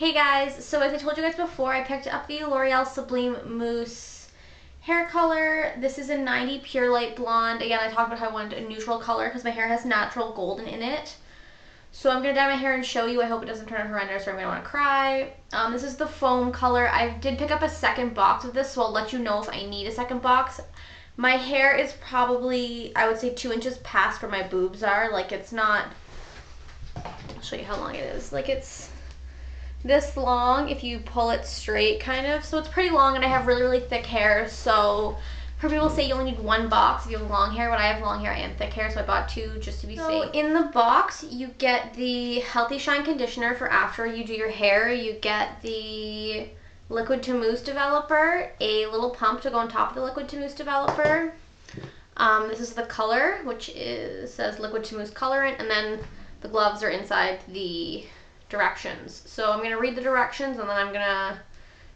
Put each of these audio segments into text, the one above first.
Hey guys, so as I told you guys before, I picked up the L'Oreal Sublime Mousse hair color. This is a 90 Pure Light Blonde. Again, I talked about how I wanted a neutral color because my hair has natural golden in it. So I'm going to dye my hair and show you. I hope it doesn't turn out horrendous or I'm going to want to cry. This is the foam color. I did pick up a second box of this, so I'll let you know if I need a second box. My hair is probably, I would say, 2 inches past where my boobs are. Like, it's not, I'll show you how long it is. Like, it's this long if you pull it straight, kind of. So it's pretty long, and I have really, really thick hair. So for people say you only need one box if you have long hair. When I have long hair and thick hair, so I bought two just to be safe. In the box, you get the Healthy Shine conditioner for after you do your hair. You get the liquid to mousse developer, a little pump to go on top of the liquid to mousse developer. This is the color, which says liquid to mousse colorant, and then the gloves are inside the directions. So I'm going to read the directions and then I'm going to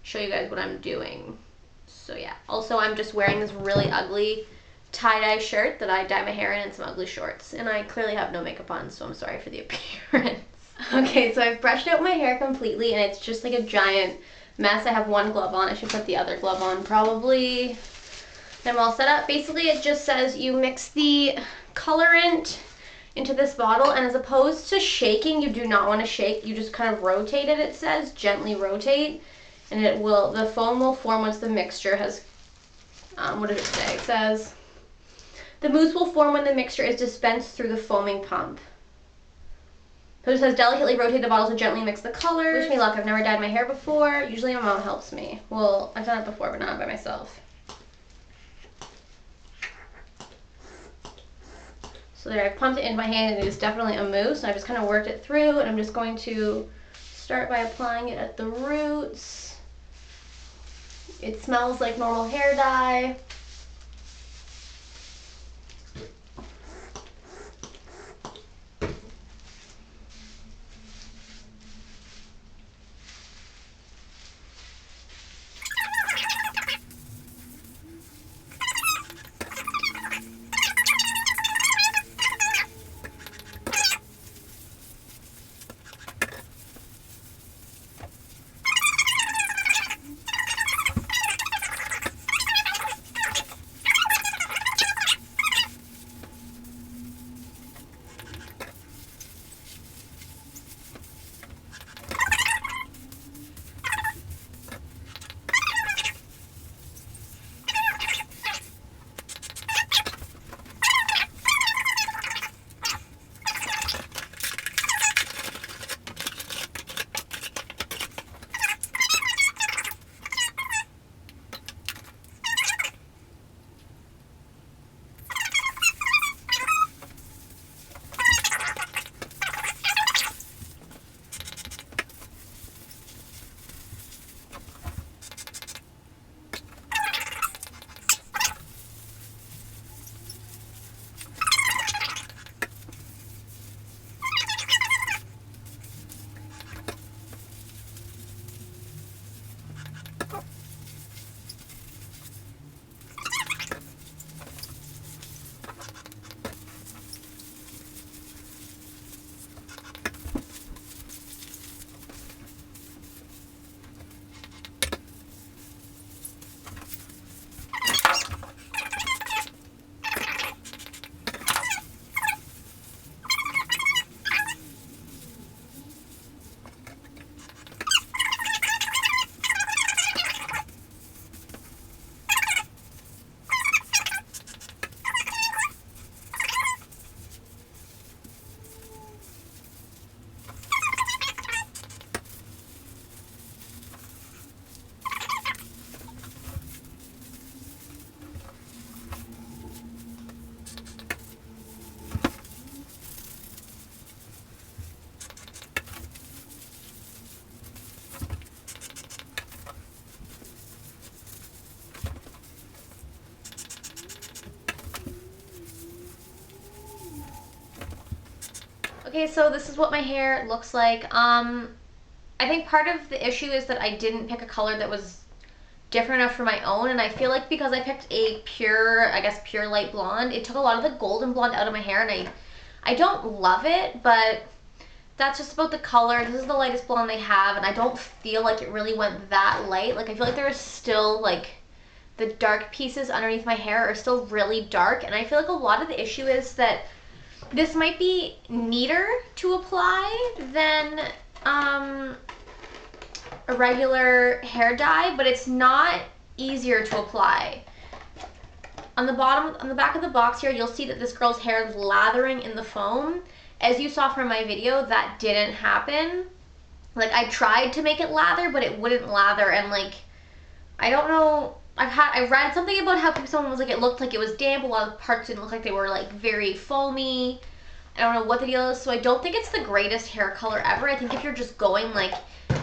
show you guys what I'm doing. So yeah, also I'm just wearing this really ugly tie-dye shirt that I dye my hair in and some ugly shorts, and I clearly have no makeup on, so I'm sorry for the appearance. Okay, so I've brushed out my hair completely and it's just like a giant mess. I have one glove on. I should put the other glove on probably. I'm all set up. Basically it just says you mix the colorant into this bottle, and as opposed to shaking, you do not want to shake. You just kind of rotate it, it says, gently rotate, and the foam will form once the mixture has, what does it say? It says, the mousse will form when the mixture is dispensed through the foaming pump. So it says, delicately rotate the bottle to gently mix the colors. Wish me luck, I've never dyed my hair before. Usually my mom helps me. Well, I've done it before, but not by myself. So there, I've pumped it into my hand, and it is definitely a mousse. And I've just kind of worked it through, and I'm just going to start by applying it at the roots. It smells like normal hair dye. Okay, so this is what my hair looks like. I think part of the issue is that I didn't pick a color that was different enough for my own, and I feel like because I picked a pure, I guess pure light blonde, it took a lot of the golden blonde out of my hair, and I don't love it, but that's just about the color. This is the lightest blonde they have, and I don't feel like it really went that light. Like, I feel like there is still, like, the dark pieces underneath my hair are still really dark, and I feel like a lot of the issue is that this might be neater to apply than a regular hair dye, but it's not easier to apply. On the bottom, on the back of the box here, you'll see that this girl's hair is lathering in the foam. As you saw from my video, that didn't happen. Like, I tried to make it lather, but it wouldn't lather, and like, I don't know, I read something about how someone was like, it looked like it was damp, a lot of parts didn't look like they were like very foamy. I don't know what the deal is, so I don't think it's the greatest hair color ever. I think if you're just going like,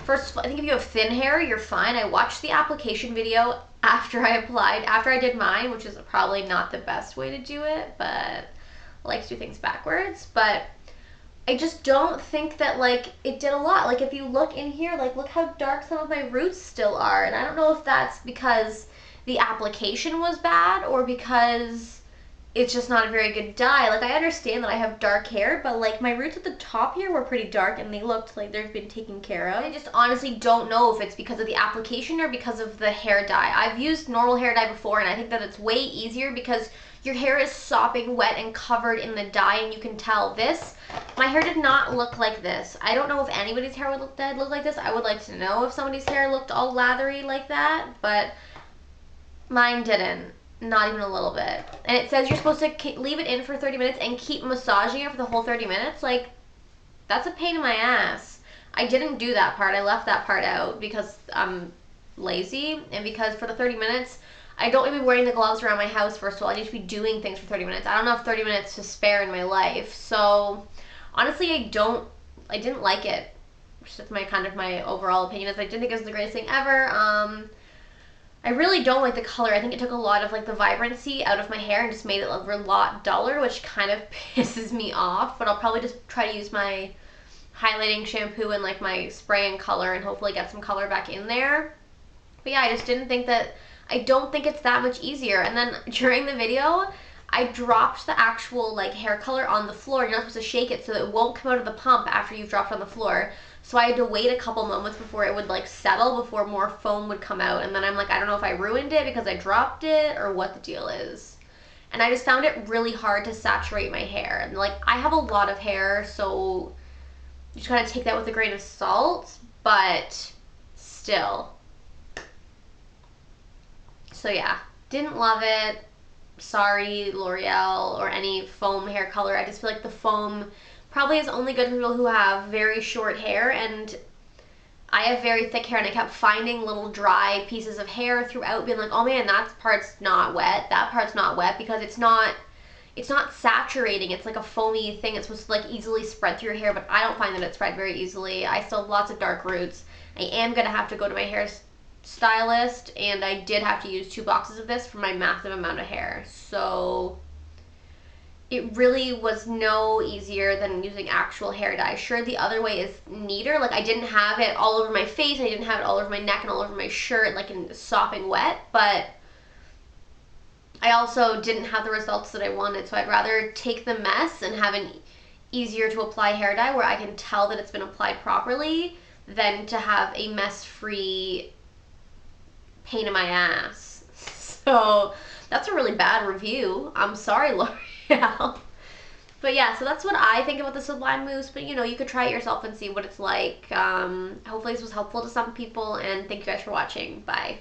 first, I think if you have thin hair, you're fine. I watched the application video after I did mine, which is probably not the best way to do it, but I like to do things backwards. But I just don't think that like it did a lot. Like, if you look in here, like, look how dark some of my roots still are. And I don't know if that's because the application was bad or because it's just not a very good dye. Like, I understand that I have dark hair, but like my roots at the top here were pretty dark and they looked like they've been taken care of. I just honestly don't know if it's because of the application or because of the hair dye. I've used normal hair dye before, and I think that it's way easier because your hair is sopping wet and covered in the dye, and you can tell. My hair did not look like this. I don't know if anybody's hair would look like this. I would like to know if somebody's hair looked all lathery like that, but mine didn't. Not even a little bit. And it says you're supposed to leave it in for 30 minutes and keep massaging it for the whole 30 minutes. Like, that's a pain in my ass. I didn't do that part. I left that part out because I'm lazy, and because for the 30 minutes, I don't need to be wearing the gloves around my house, first of all. I need to be doing things for 30 minutes. I don't have 30 minutes to spare in my life. So, honestly, I didn't like it. Which is my overall opinion is I didn't think it was the greatest thing ever. I really don't like the color. I think it took a lot of like the vibrancy out of my hair and just made it look a lot duller, which kind of pisses me off. But I'll probably just try to use my highlighting shampoo and like my spray and color and hopefully get some color back in there. But yeah, I don't think it's that much easier. And then during the video, I dropped the actual like hair color on the floor. You're not supposed to shake it so it won't come out of the pump after you've dropped it on the floor. So I had to wait a couple moments before it would like settle, before more foam would come out. And then I'm like, I don't know if I ruined it because I dropped it or what the deal is. And I just found it really hard to saturate my hair. And like, I have a lot of hair, so you just gotta take that with a grain of salt, but still. So yeah, didn't love it. Sorry, L'Oreal or any foam hair color. I just feel like the foam probably is only good for people who have very short hair, and I have very thick hair, and I kept finding little dry pieces of hair throughout, being like, oh man, that part's not wet, that part's not wet, because it's not saturating. It's like a foamy thing. It's supposed to like easily spread through your hair, but I don't find that it spread very easily. I still have lots of dark roots. I am gonna have to go to my hair stylist, and I did have to use 2 boxes of this for my massive amount of hair. So it really was no easier than using actual hair dye. Sure, the other way is neater. Like, I didn't have it all over my face, I didn't have it all over my neck and all over my shirt, like in sopping wet, but I also didn't have the results that I wanted. So I'd rather take the mess and have an easier to apply hair dye where I can tell that it's been applied properly than to have a mess-free pain in my ass. So that's a really bad review. I'm sorry, L'Oreal. But yeah, so that's what I think about the Sublime Mousse. But you know, you could try it yourself and see what it's like. Hopefully this was helpful to some people, and thank you guys for watching. Bye.